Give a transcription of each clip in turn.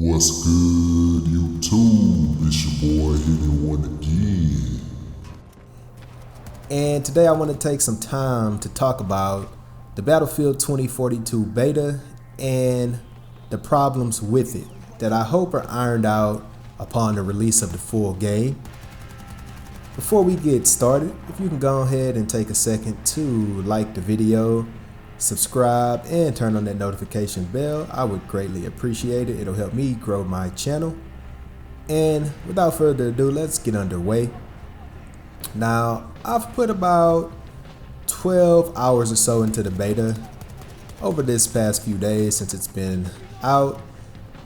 What's good, YouTube? It's your boy Hidden One again. And today I want to take some time to talk about the Battlefield 2042 beta and the problems with it that I hope are ironed out upon the release of the full game. Before we get started, if you can go ahead and take a second to like the video, subscribe, and turn on that notification bell, I would greatly appreciate it. It'll help me grow my channel. And without further ado, let's get underway. Now, I've put about 12 hours or so into the beta over this past few days since it's been out.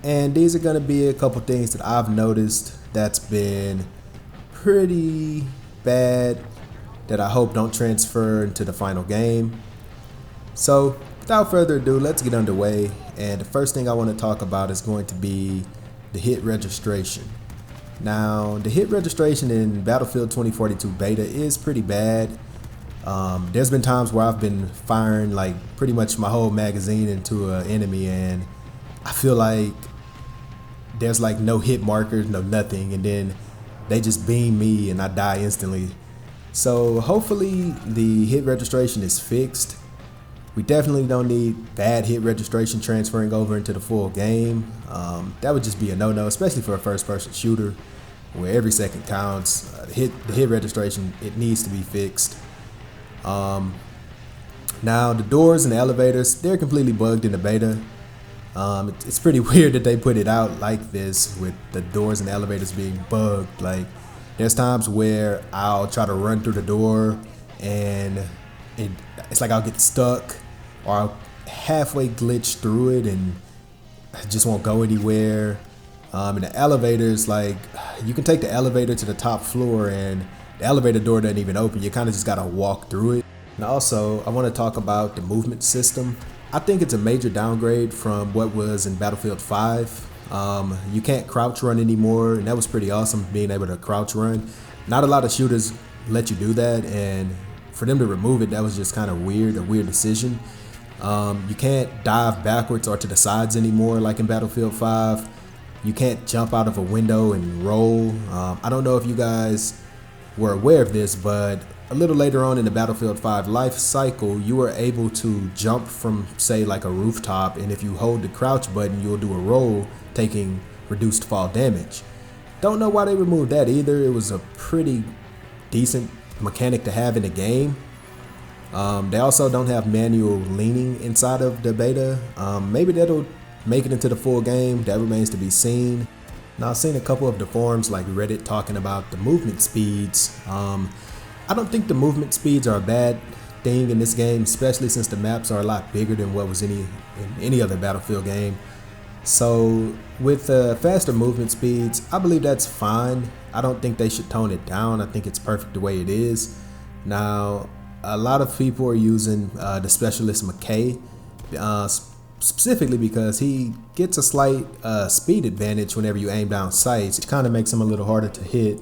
And these are going to be a couple things that I've noticed that's been pretty bad that I hope don't transfer into the final game. So without further ado, let's get underway. And the first thing I want to talk about is going to be the hit registration. Now, the hit registration in Battlefield 2042 beta is pretty bad. There's been times where I've been firing like pretty much my whole magazine into an enemy and I feel like there's like no hit markers, no nothing, and then they just beam me and I die instantly. So hopefully the hit registration is fixed. We definitely don't need bad hit registration transferring over into the full game. That would just be a no-no, especially for a first-person shooter where every second counts. The hit registration, it needs to be fixed. Now the doors and the elevators, they're completely bugged in the beta. It's pretty weird that they put it out like this with the doors and the elevators being bugged. Like, there's times where I'll try to run through the door and it's like I'll get stuck, or I'll halfway glitch through it and I just won't go anywhere. And the elevators, like, you can take the elevator to the top floor and the elevator door doesn't even open. You kind of just gotta walk through it. And also, I want to talk about the movement system. I think it's a major downgrade from what was in Battlefield 5. You can't crouch run anymore, and that was pretty awesome, being able to crouch run. Not a lot of shooters let you do that, and for them to remove it, that was just kind of weird, a weird decision. You can't dive backwards or to the sides anymore like in Battlefield 5. You can't jump out of a window and roll. I don't know if you guys were aware of this, but a little later on in the Battlefield 5 life cycle, you were able to jump from, say, like a rooftop, and if you hold the crouch button, you'll do a roll, taking reduced fall damage. Don't know why they removed that either. It was a pretty decent mechanic to have in the game. They also don't have manual leaning inside of the beta. Maybe that'll make it into the full game. That remains to be seen. Now, I've seen a couple of the forums like Reddit talking about the movement speeds. I don't think the movement speeds are a bad thing in this game, especially since the maps are a lot bigger than what was in any other Battlefield game. So with faster movement speeds, I believe that's fine. I don't think they should tone it down. I think it's perfect the way it is. Now, a lot of people are using the specialist McKay, specifically because he gets a slight speed advantage whenever you aim down sights. It kind of makes him a little harder to hit.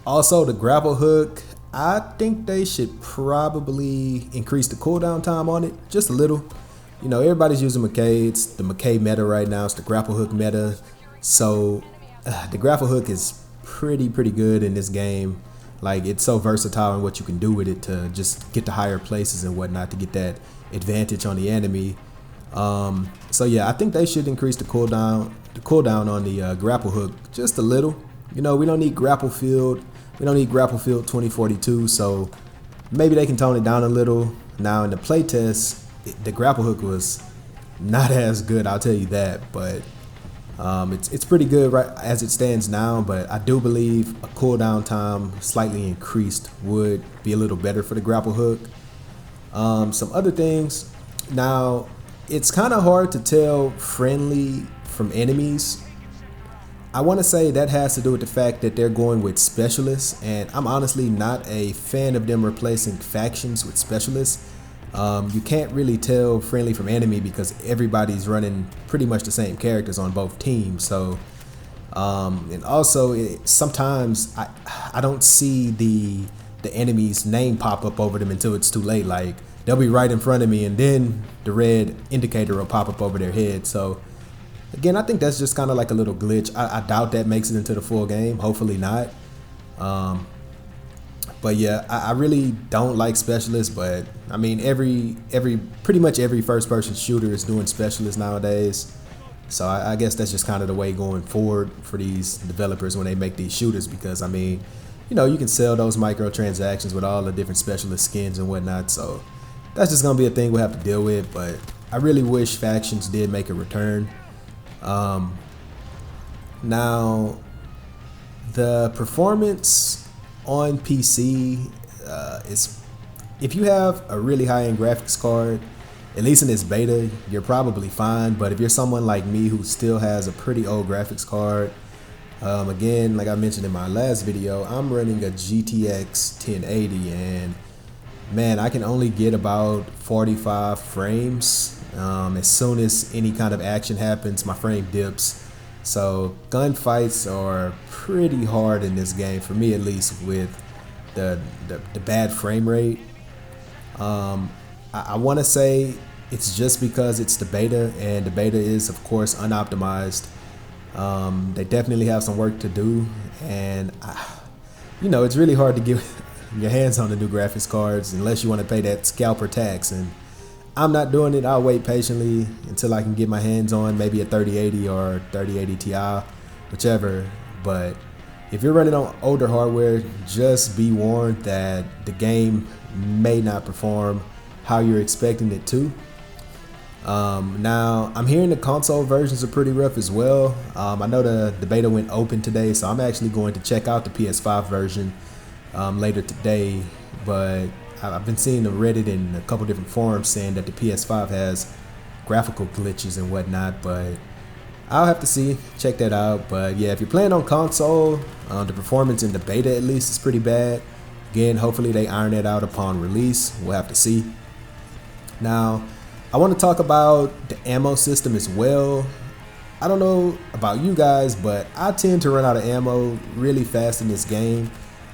Also, the grapple hook, I think they should probably increase the cooldown time on it just a little. You know, everybody's using McKay. It's the McKay meta right now. It's the grapple hook meta. So the grapple hook is pretty good in this game. Like, it's so versatile in what you can do with it to just get to higher places and whatnot to get that advantage on the enemy. So yeah, I think they should increase the cooldown on the grapple hook just a little. You know, we don't need grapple field 2042, so maybe they can tone it down a little. Now in the playtest, the grapple hook was not as good, I'll tell you that, but it's pretty good right as it stands now. But I do believe a cooldown time slightly increased would be a little better for the grapple hook. Some other things. Now, it's kind of hard to tell friendly from enemies. I want to say that has to do with the fact that they're going with specialists, and I'm honestly not a fan of them replacing factions with specialists. You can't really tell friendly from enemy because everybody's running pretty much the same characters on both teams. So, and also sometimes I don't see the enemy's name pop up over them until it's too late. Like, they'll be right in front of me and then the red indicator will pop up over their head. So Again, I think that's just kind of like a little glitch. I doubt that makes it into the full game. Hopefully not. But yeah, I really don't like specialists, but I mean pretty much every first person shooter is doing specialists nowadays. So I guess that's just kind of the way going forward for these developers when they make these shooters, because I mean, you know, you can sell those microtransactions with all the different specialist skins and whatnot. So that's just gonna be a thing we'll have to deal with. But I really wish factions did make a return. Now, the performance on PC is, if you have a really high-end graphics card, at least in this beta, you're probably fine. But if you're someone like me who still has a pretty old graphics card, again, like I mentioned in my last video, I'm running a GTX 1080, and man, I can only get about 45 frames. As soon as any kind of action happens, my frame dips. So gunfights are pretty hard in this game, for me at least, with the bad frame rate. I want to say it's just because it's the beta, and the beta is of course unoptimized. They definitely have some work to do, and you know, it's really hard to get your hands on the new graphics cards unless you want to pay that scalper tax, and I'm not doing it. I'll wait patiently until I can get my hands on maybe a 3080 or 3080 Ti, whichever. But if you're running on older hardware, just be warned that the game may not perform how you're expecting it to. Now, I'm hearing the console versions are pretty rough as well. I know the beta went open today, so I'm actually going to check out the PS5 version later today. But I've been seeing the Reddit and a couple different forums saying that the PS5 has graphical glitches and whatnot, but I'll have to see, check that out. But yeah, if you're playing on console, the performance in the beta at least is pretty bad. Again, hopefully they iron it out upon release. We'll have to see. Now, I want to talk about the ammo system as well. I don't know about you guys, but I tend to run out of ammo really fast in this game.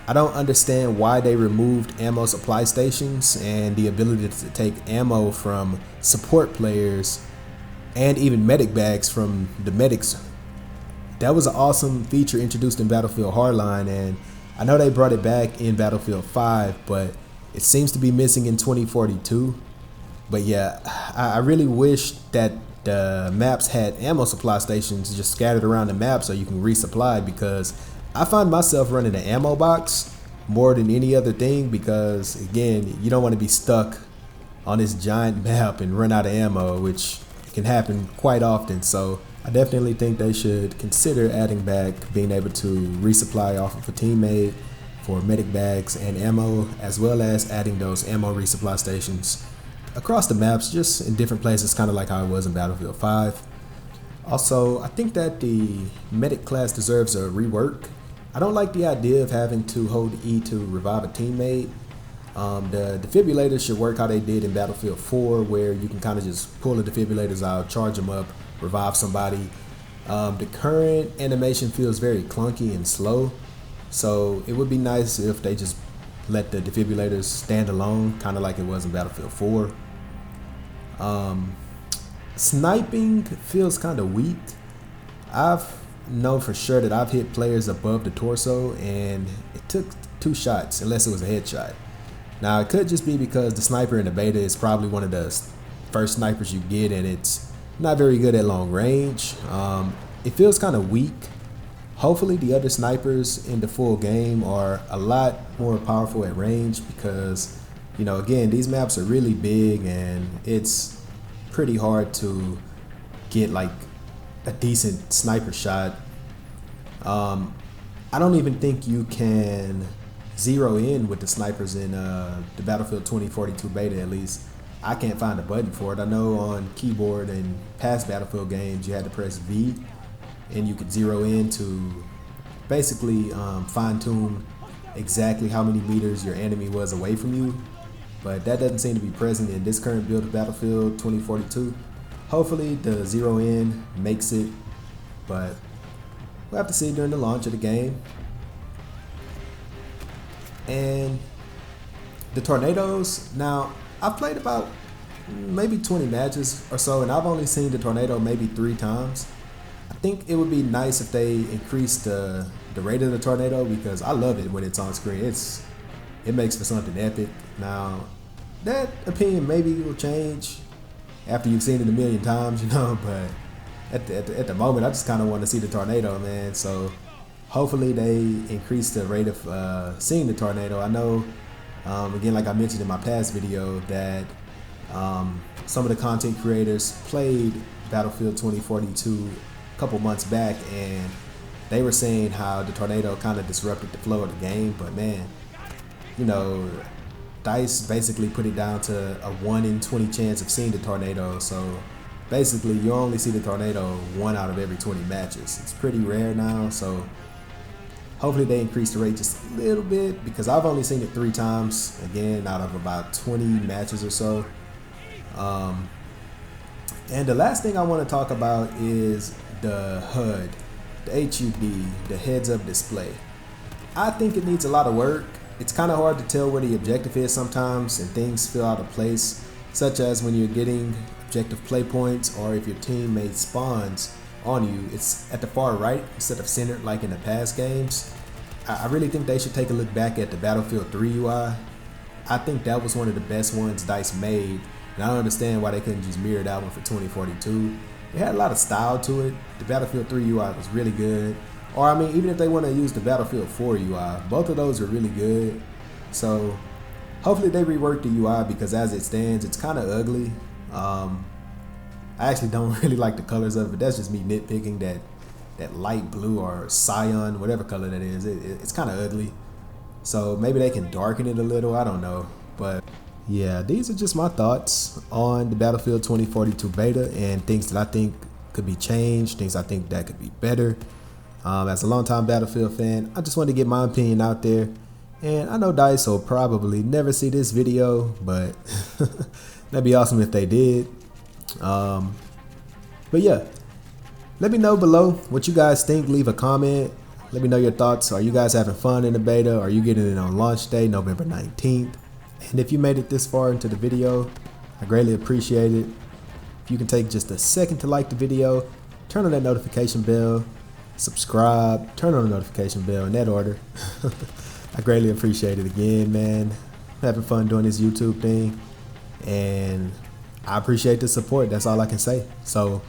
I don't understand why they removed ammo supply stations and the ability to take ammo from support players and even medic bags from the medics. That was an awesome feature introduced in Battlefield Hardline, and I know they brought it back in Battlefield 5, but it seems to be missing in 2042. But yeah, I really wish that the maps had ammo supply stations just scattered around the map so you can resupply, because I find myself running an ammo box more than any other thing, because again, you don't want to be stuck on this giant map and run out of ammo, which can happen quite often. So I definitely think they should consider adding back being able to resupply off of a teammate for medic bags and ammo, as well as adding those ammo resupply stations across the maps, just in different places, kind of like how it was in Battlefield 5. Also, I think that the medic class deserves a rework. I don't like the idea of having to hold E to revive a teammate. The defibrillators should work how they did in Battlefield 4, where you can kind of just pull the defibrillators out, charge them up, revive somebody. The current animation feels very clunky and slow, so it would be nice if they just let the defibrillators stand alone, kind of like it was in Battlefield 4. Sniping feels kind of weak. I've known for sure that I've hit players above the torso, and it took 2 shots unless it was a headshot. Now, it could just be because the sniper in the beta is probably one of the first snipers you get, and it's not very good at long range. It feels kind of weak. Hopefully the other snipers in the full game are a lot more powerful at range, because, you know, again, these maps are really big and it's pretty hard to get like a decent sniper shot. I don't even think you can zero in with the snipers in the Battlefield 2042 beta. At least I can't find a button for it. I know on keyboard and past Battlefield games you had to press V and you could zero in to basically fine-tune exactly how many meters your enemy was away from you, but that doesn't seem to be present in this current build of Battlefield 2042. Hopefully the zero in makes it, but we'll have to see during the launch of the game. And the tornadoes, now I've played about maybe 20 matches or so, and I've only seen the tornado maybe 3 times. I think it would be nice if they increased the rate of the tornado, because I love it when it's on screen. It makes for something epic. Now, that opinion maybe will change after you've seen it a million times, you know, but at the moment, I just kind of want to see the tornado, man. So hopefully they increase the rate of seeing the tornado. I know, again, like I mentioned in my past video, that some of the content creators played Battlefield 2042 a couple months back, and they were saying how the tornado kind of disrupted the flow of the game. But man, you know, DICE basically put it down to a 1 in 20 chance of seeing the tornado. So basically, you only see the tornado 1 out of every 20 matches. It's pretty rare now, so hopefully they increase the rate just a little bit, because I've only seen it 3 times, again, out of about 20 matches or so. And the last thing I want to talk about is the HUD, the HUD, the heads-up display. I think it needs a lot of work. It's kind of hard to tell where the objective is sometimes, and things feel out of place, such as when you're getting objective play points, or if your teammate spawns on you, it's at the far right instead of centered like in the past games. I really think they should take a look back at the Battlefield 3 UI. I think that was one of the best ones DICE made, and I don't understand why they couldn't just mirror that one for 2042. It had a lot of style to it. The Battlefield 3 UI was really good. Or I mean, even if they want to use the Battlefield 4 UI, both of those are really good. So hopefully they rework the UI, because as it stands, it's kind of ugly. I actually don't really like the colors of it. That's just me nitpicking. That light blue or cyan, whatever color that is, it's kind of ugly. So maybe they can darken it a little. I don't know. But yeah, these are just my thoughts on the Battlefield 2042 beta, and things that I think could be changed, things I think that could be better. As a longtime Battlefield fan, I just wanted to get my opinion out there. And I know DICE will probably never see this video, but that'd be awesome if they did. But yeah, let me know below what you guys think. Leave a comment. Let me know your thoughts. Are you guys having fun in the beta? Are you getting it on launch day, November 19th? And if you made it this far into the video, I greatly appreciate it. If you can take just a second to like the video, turn on that notification bell, subscribe, turn on the notification bell in that order. I greatly appreciate it again, man. I'm having fun doing this YouTube thing, and I appreciate the support. That's all I can say. So,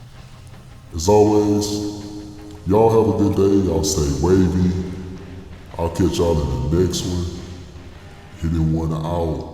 as always, y'all have a good day. Y'all stay wavy. I'll catch y'all in the next one. Hitting one out.